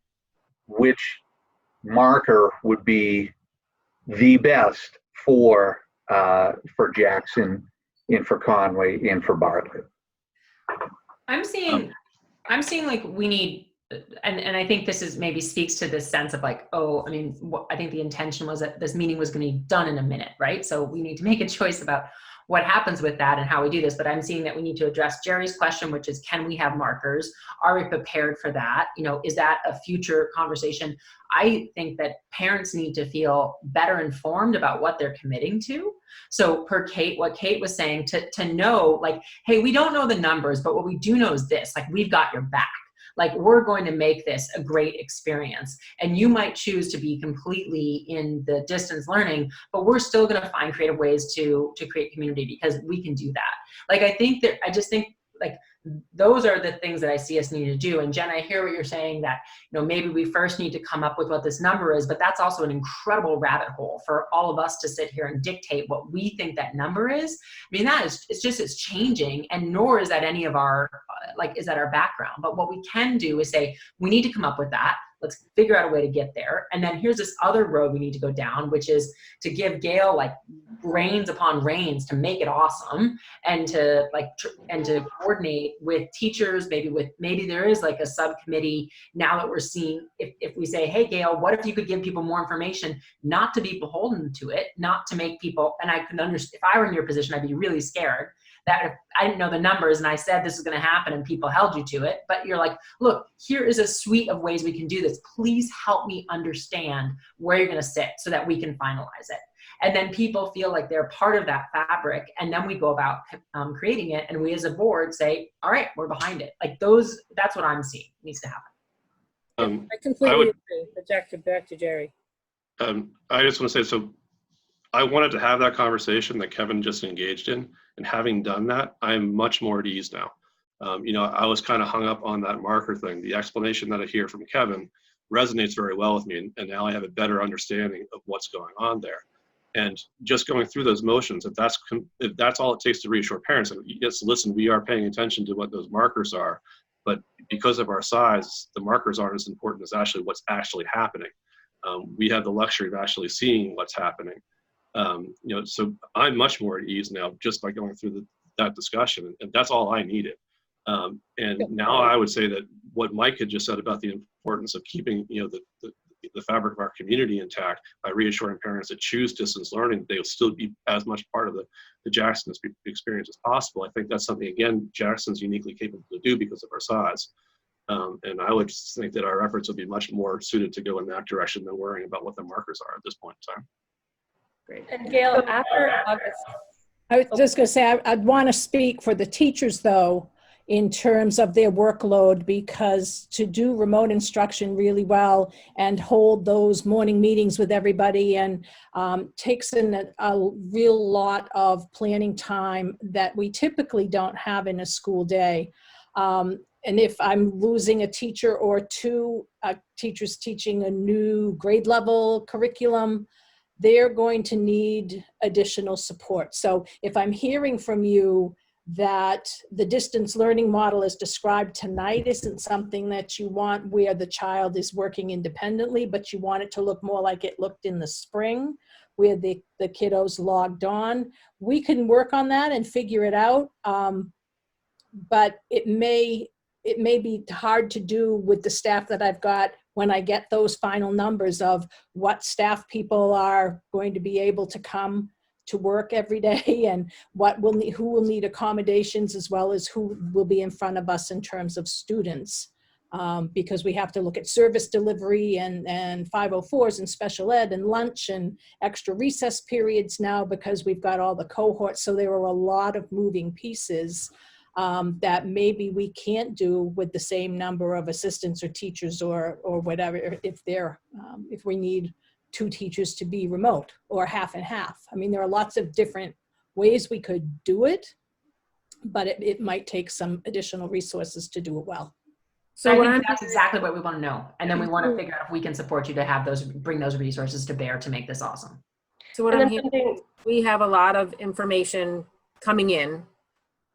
S1: which marker would be the best for Jackson and for Conway and for Bartlett.
S8: I'm seeing like we need, and I think this is maybe speaks to this sense of like, oh, I mean, I think the intention was that this meeting was going to be done in a minute, right? So we need to make a choice about what happens with that and how we do this. But I'm seeing that we need to address Jerry's question, which is, can we have markers? Are we prepared for that? You know, is that a future conversation? I think that parents need to feel better informed about what they're committing to. So per Kate, what Kate was saying, to know like, hey, we don't know the numbers, but what we do know is this, like, we've got your back. Like, we're going to make this a great experience. And you might choose to be completely in the distance learning, but we're still going to find creative ways to create community, because we can do that. Like, I just think like those are the things that I see us need to do. And Jen, I hear what you're saying, that, you know, maybe we first need to come up with what this number is, but that's also an incredible rabbit hole for all of us to sit here and dictate what we think that number is. I mean, it's changing, and nor is that any of our, is that our background. But what we can do is say, we need to come up with that. Let's figure out a way to get there. And then here's this other road we need to go down, which is to give Gail like reins upon reins to make it awesome, and to to coordinate with teachers, maybe there is like a subcommittee now that we're seeing, if we say, hey, Gail, what if you could give people more information, not to be beholden to it, not to make people, and I could understand, if I were in your position, I'd be really scared that if I didn't know the numbers and I said this is going to happen and people held you to it, but you're like, look, here is a suite of ways we can do this. Please help me understand where you're going to sit so that we can finalize it. And then people feel like they're part of that fabric. And then we go about creating it. And we as a board say, all right, we're behind it. Like that's what I'm seeing needs to happen.
S4: I completely agree. But back to Jerry.
S6: I just want to say, so I wanted to have that conversation that Kevin just engaged in. And having done that, I'm much more at ease now. You know, I was kind of hung up on that marker thing. The explanation that I hear from Kevin resonates very well with me. And now I have a better understanding of what's going on there. And just going through those motions, if that's all it takes to reassure parents, and yes, listen, we are paying attention to what those markers are, but because of our size, the markers aren't as important as actually what's actually happening. We have the luxury of actually seeing what's happening. You know, so I'm much more at ease now just by going through that discussion, and that's all I needed. And now I would say that what Mike had just said about the importance of keeping, you know, the fabric of our community intact by reassuring parents that choose distance learning, they'll still be as much part of the Jackson experience as possible. I think that's something, again, Jackson's uniquely capable to do because of our size. And I would think that our efforts would be much more suited to go in that direction than worrying about what the markers are at this point in time.
S3: Great. And Gail, after August.
S5: I was just going to say, I'd want to speak for the teachers, though, in terms of their workload, because to do remote instruction really well and hold those morning meetings with everybody and takes in a real lot of planning time that we typically don't have in a school day. And if I'm losing a teacher or two teachers teaching a new grade level curriculum, they're going to need additional support. So if I'm hearing from you that the distance learning model as described tonight isn't something that you want where the child is working independently, but you want it to look more like it looked in the spring, where the kiddos logged on. We can work on that and figure it out, but it may be hard to do with the staff that I've got when I get those final numbers of what staff people are going to be able to come to work every day, and who will need accommodations, as well as who will be in front of us in terms of students. Because we have to look at service delivery and 504s and special ed and lunch and extra recess periods now, because we've got all the cohorts. So there are a lot of moving pieces that maybe we can't do with the same number of assistants or teachers or whatever, if we need 2 teachers to be remote or half and half. I mean, there are lots of different ways we could do it, but it might take some additional resources to do it well.
S8: So I think that's exactly what we want to know. And then we want to figure out if we can support you to have bring those resources to bear to make this awesome.
S4: So what I'm hearing, we have a lot of information coming in,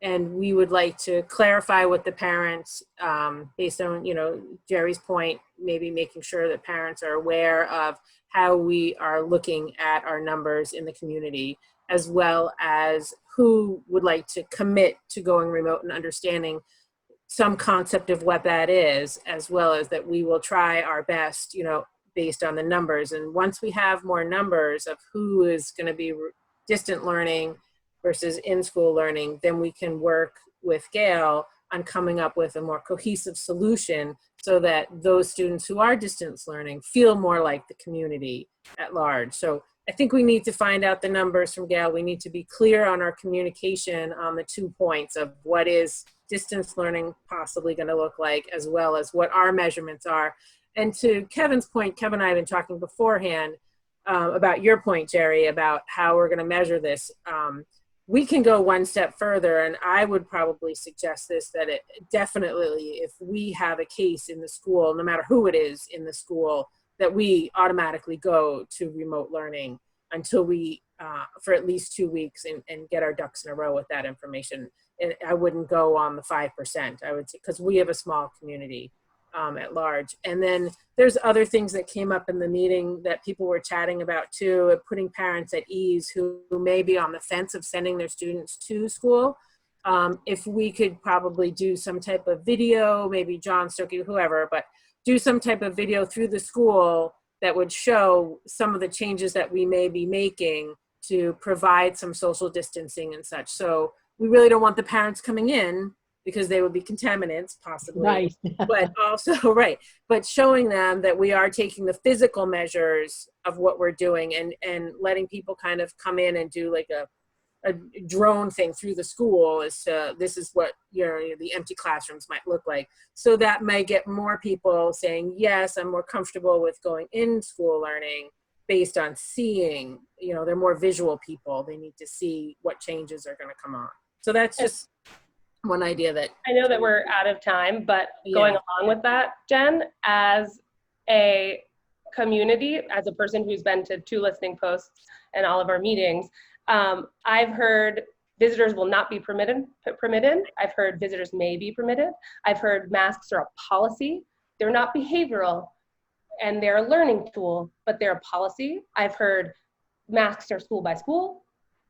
S4: and we would like to clarify with the parents, based on, Jerry's point, maybe making sure that parents are aware of how we are looking at our numbers in the community, as well as who would like to commit to going remote and understanding some concept of what that is, as well as that we will try our best, based on the numbers. And once we have more numbers of who is going to be distant learning versus in-school learning, then we can work with Gail on coming up with a more cohesive solution so that those students who are distance learning feel more like the community at large. So I think we need to find out the numbers from Gail. We need to be clear on our communication on the 2 points of what is distance learning possibly going to look like, as well as what our measurements are. And to Kevin's point, Kevin and I have been talking beforehand about your point, Jerry, about how we're going to measure this. We can go one step further, and I would probably suggest this, that it definitely, if we have a case in the school, no matter who it is in the school, that we automatically go to remote learning until we, for at least 2 weeks, and get our ducks in a row with that information. And I wouldn't go on the 5%, I would say, because we have a small community at large. And then there's other things that came up in the meeting that people were chatting about too, putting parents at ease who may be on the fence of sending their students to school. If we could probably do some type of video, maybe John Stokey, whoever, but do some type of video through the school that would show some of the changes that we may be making to provide some social distancing and such. So we really don't want the parents coming in, because they would be contaminants possibly,
S5: Right.
S4: but also, right, but showing them that we are taking the physical measures of what we're doing, and letting people kind of come in and do like a drone thing through the school as to, this is what the empty classrooms might look like. So that might get more people saying, yes, I'm more comfortable with going in school learning, based on seeing, they're more visual people. They need to see what changes are going to come on. So that's just one idea that
S3: I know that we're out of time, but going along with that, Jen, as a community, as a person who's been to 2 listening posts and all of our meetings, I've heard visitors will not be permitted. I've heard visitors may be permitted. I've heard masks are a policy. They're not behavioral, and they're a learning tool, but they're a policy. I've heard masks are school by school.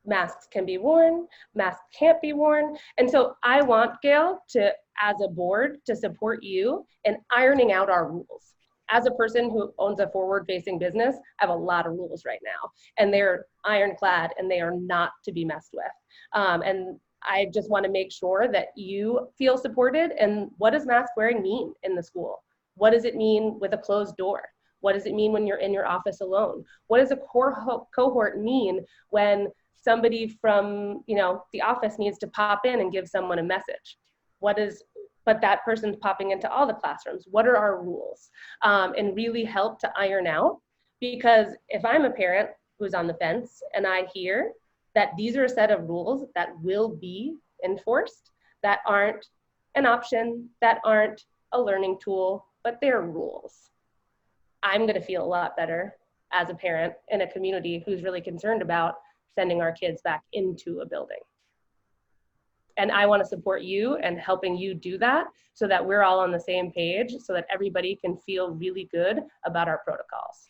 S3: Masks can be worn, masks can't be worn. And so I want, Gail, to, as a board, to support you in ironing out our rules. As a person who owns a forward-facing business, I have a lot of rules right now, and they're ironclad, and they are not to be messed with. And I just want to make sure that you feel supported. And what does mask wearing mean in the school? What does it mean with a closed door? What does it mean when you're in your office alone? What does a core cohort mean when somebody from the office needs to pop in and give someone a message? But that person's popping into all the classrooms. What are our rules? And really help to iron out, because if I'm a parent who's on the fence and I hear that these are a set of rules that will be enforced, that aren't an option, that aren't a learning tool, but they're rules, I'm gonna feel a lot better as a parent in a community who's really concerned about sending our kids back into a building. And I want to support you and helping you do that so that we're all on the same page so that everybody can feel really good about our protocols.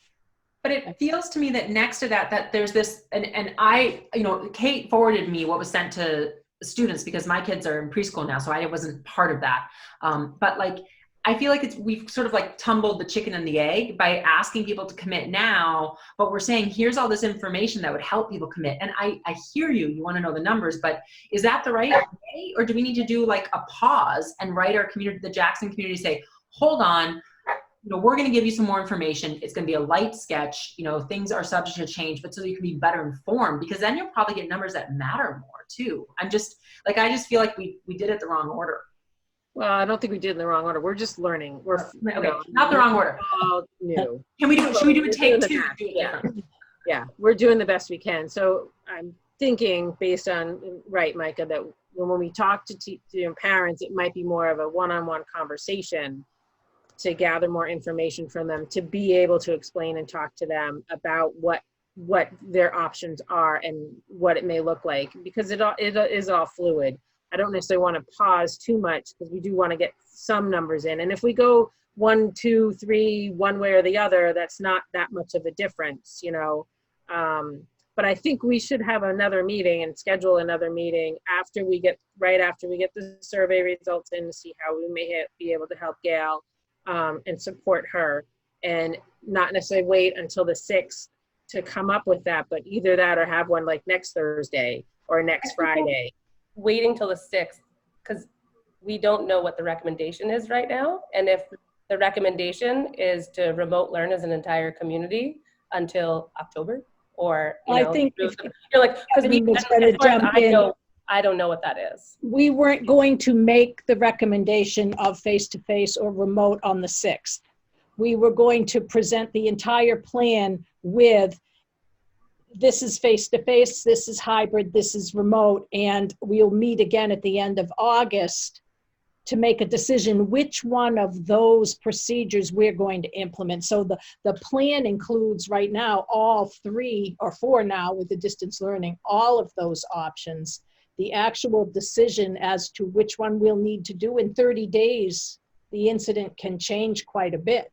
S8: But it feels to me that next to that, that there's this, and I, you know, Kate forwarded me what was sent to students because my kids are in preschool now, so I wasn't part of that. But like, I feel like we've sort of like tumbled the chicken and the egg by asking people to commit now, but we're saying, here's all this information that would help people commit. And I hear you want to know the numbers, but is that the right way? Or do we need to do like a pause and write our community, the Jackson community, say, hold on, you know, we're going to give you some more information. It's going to be a light sketch. You know, things are subject to change, but so you can be better informed, because then you'll probably get numbers that matter more too. I'm just like, I just feel like we did it the wrong order.
S4: Well, I don't think we did in the wrong order. We're just learning. We're
S8: okay, not the wrong order.
S4: All new.
S8: Can we do? Should we do a take two?
S4: Yeah, we're doing the best we can. So I'm thinking, based on right, Micah, that when we talk to parents, it might be more of a one-on-one conversation to gather more information from them, to be able to explain and talk to them about what their options are and what it may look like, because it is all fluid. I don't necessarily want to pause too much because we do want to get some numbers in. And if we go 1, 2, 3, one way or the other, that's not that much of a difference, you know. But I think we should have another meeting and schedule another meeting after we get the survey results in, to see how we may be able to help Gail and support her, and not necessarily wait until the 6th to come up with that, but either that or have one like next Thursday or next Friday.
S3: Waiting till the 6th, because we don't know what the recommendation is right now. And if the recommendation is to remote learn as an entire community until October, or
S5: I think
S3: you're like, because I don't know what that is.
S5: We weren't going to make the recommendation of face-to-face or remote on the 6th. We were going to present the entire plan with, this is face-to-face, this is hybrid, this is remote, and we'll meet again at the end of August to make a decision which one of those procedures we're going to implement. So the plan includes right now all 3 or 4 now with the distance learning, all of those options. The actual decision as to which one we'll need to do in 30 days, the incident can change quite a bit.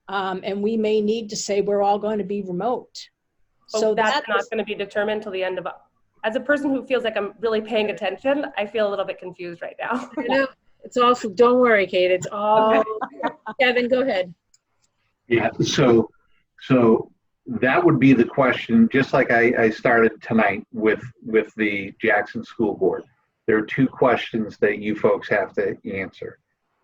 S5: And we may need to say we're all going to be remote.
S3: So that's not going to be determined till the end of, as a person who feels like I'm really paying attention, I feel a little bit confused right now.
S4: I know. It's also, don't worry, Kate, it's all, Kevin, go ahead.
S1: Yeah, so that would be the question, just like I started tonight with the Jackson School Board. There are 2 questions that you folks have to answer.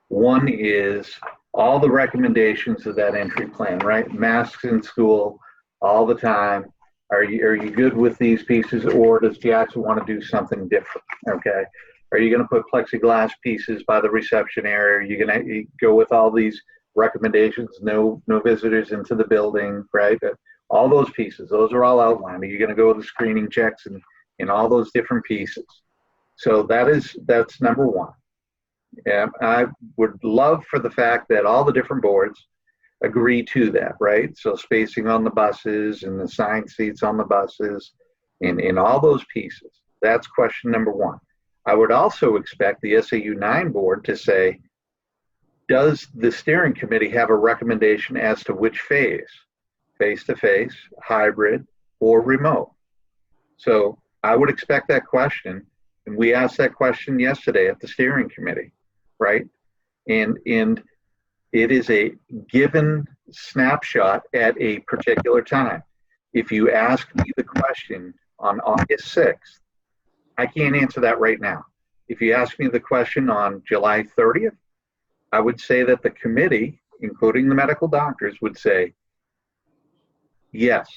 S1: One is all the recommendations of that entry plan, right? Masks in school all the time. Are you good with these pieces, or does Jackson want to do something different? Okay. Are you going to put plexiglass pieces by the reception area? Are you going to go with all these recommendations? No visitors into the building, right? All those pieces, those are all outlined. Are you going to go with the screening checks and all those different pieces? So that's number 1. And I would love for the fact that all the different boards agree to that, right? So spacing on the buses and the assigned seats on the buses and all those pieces. That's question number 1. I would also expect the SAU 9 board to say, does the steering committee have a recommendation as to which phase? Face-to-face, hybrid, or remote? So I would expect that question, and we asked that question yesterday at the steering committee, right? And it is a given snapshot at a particular time. If you ask me the question on August 6th, I can't answer that right now. If you ask me the question on July 30th, I would say that the committee, including the medical doctors, would say, yes,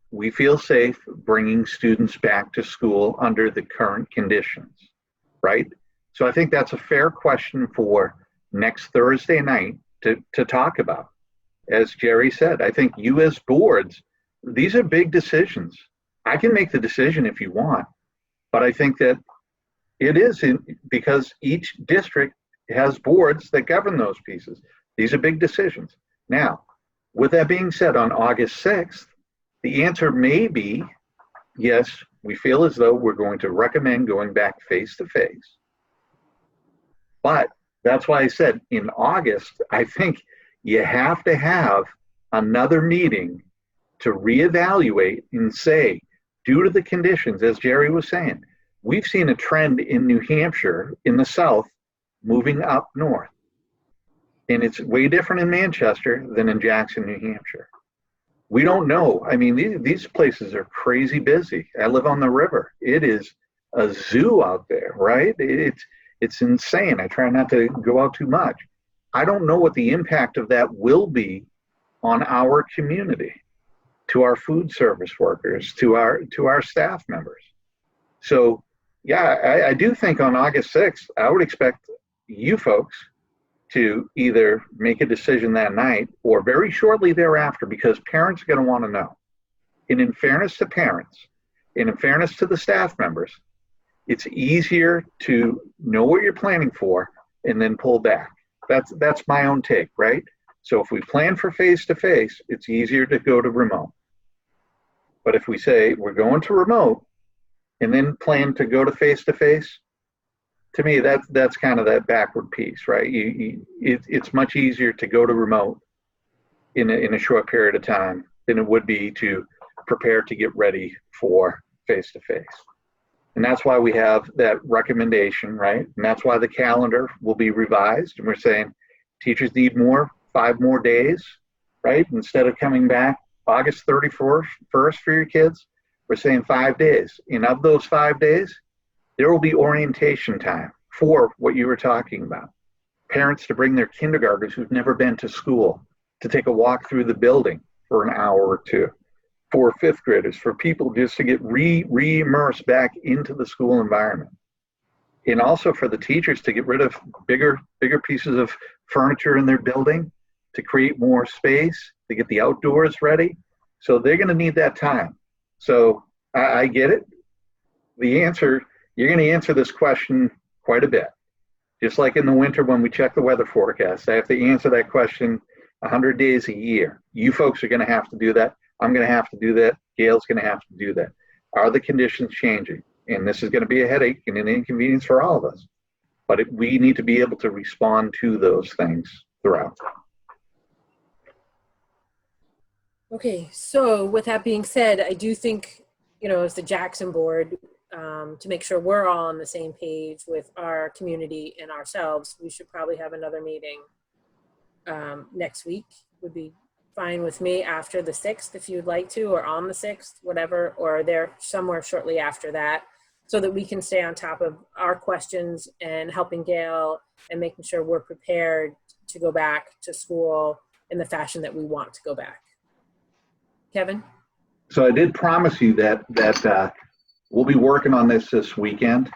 S1: we feel safe bringing students back to school under the current conditions, right? So I think that's a fair question for next Thursday night to talk about. As Jerry said, I think you as boards, these are big decisions. I can make the decision if you want, but I think that it is because each district has boards that govern those pieces. These are big decisions. Now, with that being said, on August 6th, the answer may be, yes, we feel as though we're going to recommend going back face to face. But that's why I said in August, I think you have to have another meeting to reevaluate and say, due to the conditions, as Jerry was saying, we've seen a trend in New Hampshire, in the South, moving up north. And it's way different in Manchester than in Jackson, New Hampshire. We don't know. I mean, these places are crazy busy. I live on the river. It is a zoo out there, right? It's insane. I try not to go out too much. I don't know what the impact of that will be on our community, to our food service workers, to our staff members. So, yeah, I do think on August 6th, I would expect you folks to either make a decision that night or very shortly thereafter, because parents are going to want to know. And in fairness to parents, and in fairness to the staff members, it's easier to know what you're planning for and then pull back. That's my own take, right? So if we plan for face-to-face, it's easier to go to remote. But if we say we're going to remote and then plan to go to face-to-face, to me, that's kind of that backward piece, right? It's much easier to go to remote in a short period of time than it would be to prepare to get ready for face-to-face. And that's why we have that recommendation, right? And that's why the calendar will be revised. And we're saying teachers need 5 more days, right? Instead of coming back August 31st for your kids, we're saying 5 days. And of those 5 days, there will be orientation time for what you were talking about. Parents to bring their kindergartners who've never been to school to take a walk through the building for an hour or two. For 5th graders, for people just to get re-immersed back into the school environment. And also for the teachers to get rid of bigger pieces of furniture in their building, to create more space, to get the outdoors ready. So they're going to need that time. So I get it. The answer, you're going to answer this question quite a bit. Just like in the winter when we check the weather forecast, I have to answer that question 100 days a year. You folks are going to have to do that. I'm going to have to do that. Gail's going to have to do that. Are the conditions changing? And this is going to be a headache and an inconvenience for all of us. But we need to be able to respond to those things throughout.
S4: Okay, so with that being said, I do think, as the Jackson board, to make sure we're all on the same page with our community and ourselves, we should probably have another meeting next week. Would be fine with me, after the 6th, if you'd like to, or on the 6th, whatever, or there somewhere shortly after that, so that we can stay on top of our questions and helping Gail and making sure we're prepared to go back to school in the fashion that we want to go back. Kevin?
S1: So I did promise you that we'll be working on this weekend,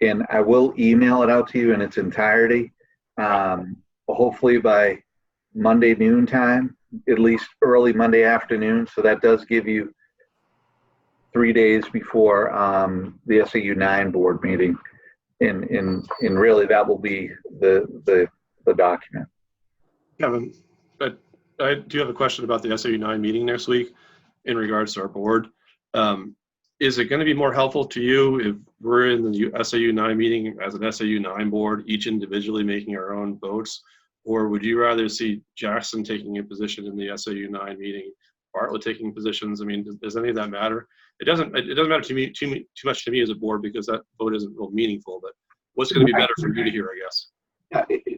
S1: and I will email it out to you in its entirety, hopefully by Monday noontime, at least early Monday afternoon. So that does give you 3 days before the SAU 9 board meeting, and really that will be the document.
S6: Kevin, but I do have a question about the SAU 9 meeting next week in regards to our board. Is it going to be more helpful to you if we're in the SAU 9 meeting as an SAU 9 board, each individually making our own votes? Or would you rather see Jackson taking a position in the SAU 9 meeting, Bartlett taking positions? I mean, does any of that matter? It doesn't matter to me too much to me as a board, because that vote isn't real meaningful. But what's going to be better for you to hear, I guess?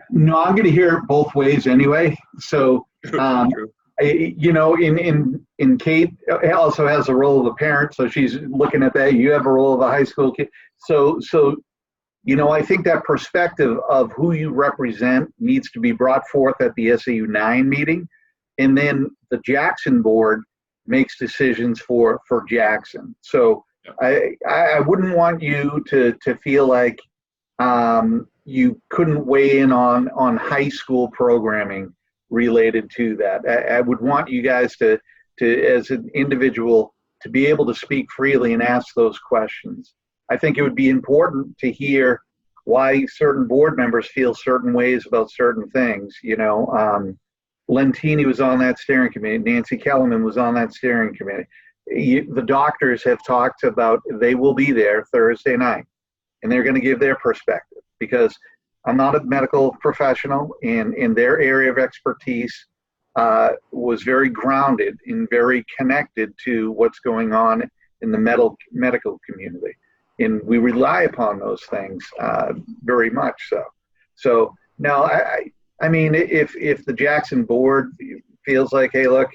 S1: No, I'm going to hear it both ways anyway. So, in Kate also has the role of a parent, so she's looking at that. You have a role of a high school kid. So I think that perspective of who you represent needs to be brought forth at the SAU 9 meeting, and then the Jackson board makes decisions for Jackson. So I wouldn't want you to feel like you couldn't weigh in on high school programming related to that. I would want you guys to as an individual, to be able to speak freely and ask those questions. I think it would be important to hear why certain board members feel certain ways about certain things. Lentini was on that steering committee. Nancy Kellerman was on that steering committee. the doctors have talked about they will be there Thursday night, and they're going to give their perspective, because I'm not a medical professional, and in their area of expertise was very grounded and very connected to what's going on in the medical community. And we rely upon those things very much so. So now, I mean, if the Jackson board feels like, hey, look,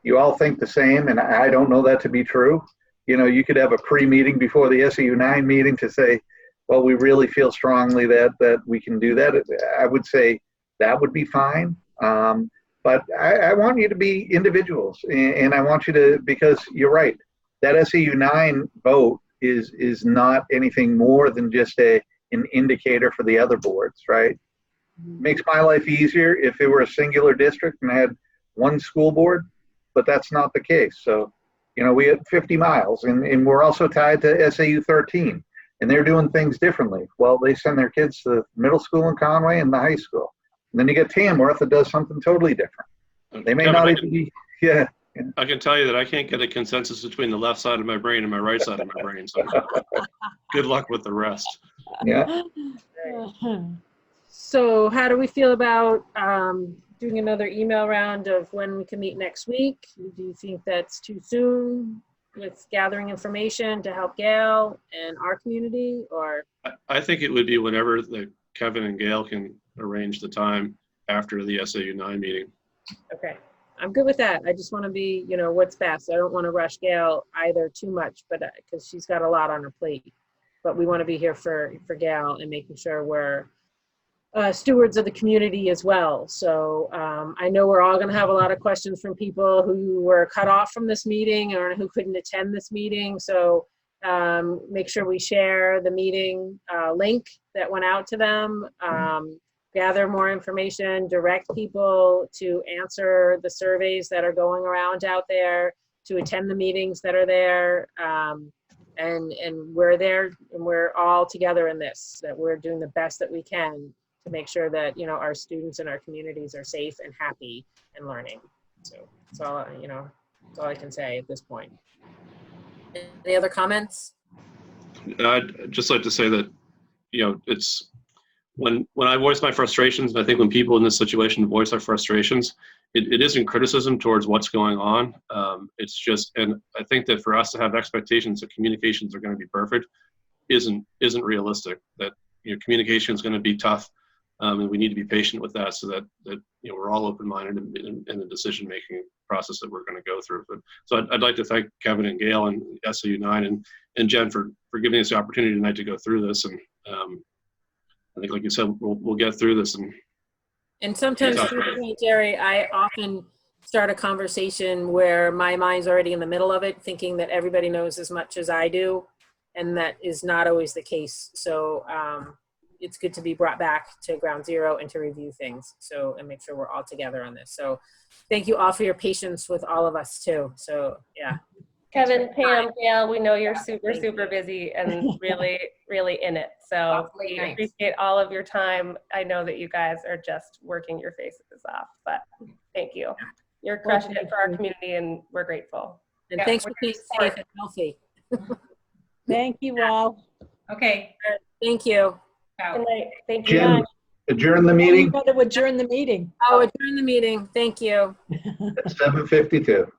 S1: you all think the same, and I don't know that to be true, you know, you could have a pre-meeting before the SAU 9 meeting to say, well, we really feel strongly that we can do that. I would say that would be fine. But I want you to be individuals, and I want you to, because you're right, that SAU 9 vote is not anything more than just an indicator for the other boards, right? Makes my life easier if it were a singular district and I had one school board, but that's not the case. So, you know, we have 50 miles, and we're also tied to SAU 13, and they're doing things differently. Well, they send their kids to the middle school in Conway and the high school. And then you get Tamworth that does something totally different. They may
S6: Kevin,
S1: not even be, yeah.
S6: I can tell you that I can't get a consensus between the left side of my brain and my right side of my brain. So good luck with the rest.
S1: Yeah.
S4: So how do we feel about doing another email round of when we can meet next week? Do you think that's too soon with gathering information to help Gail and our community, or?
S6: I think it would be whenever Kevin and Gail can arrange the time after the SAU 9 meeting.
S4: Okay, I'm good with that. I just want to be, you know, what's best. I don't want to rush Gail either too much, but because she's got a lot on her plate. But we want to be here for Gail and making sure we're stewards of the community as well. So I know we're all going to have a lot of questions from people who were cut off from this meeting or who couldn't attend this meeting. So make sure we share the meeting link that went out to them. Gather more information, direct people to answer the surveys that are going around out there, to attend the meetings that are there. And we're there, and we're all together in this, that we're doing the best that we can to make sure that, you know, our students and our communities are safe and happy and learning. So that's all, you know, that's all I can say at this point. Any other comments?
S6: I'd just like to say that, you know, it's when I voice my frustrations, and I think when people in this situation voice their frustrations, it isn't criticism towards what's going on. It's just, and I think that for us to have expectations that communications are going to be perfect isn't realistic. That, you know, communication is going to be tough, and we need to be patient with that, so that you know, we're all open-minded in the decision-making process that we're going to go through. But so I'd like to thank Kevin and Gail and SAU 9 and Jen for giving us the opportunity tonight to go through this. And I think, like you said, we'll get through this.
S4: And sometimes, to your point, Jerry, I often start a conversation where my mind's already in the middle of it, thinking that everybody knows as much as I do, and that is not always the case. So it's good to be brought back to ground zero and to review things, so, and make sure we're all together on this. So thank you all for your patience with all of us too. So yeah.
S3: Kevin, Pam, Gail, we know you're super busy and really in it. So we appreciate all of your time. I know that you guys are just working your faces off, but thank you. You're crushing it for our community, and we're grateful.
S4: And thanks for being safe and healthy.
S5: Thank you all.
S8: Okay.
S4: Thank you.
S3: Good night. Thank you.
S1: Jen, adjourn the meeting
S5: You better adjourn the meeting.
S4: Oh, adjourn the meeting. Thank you.
S1: at 7:52.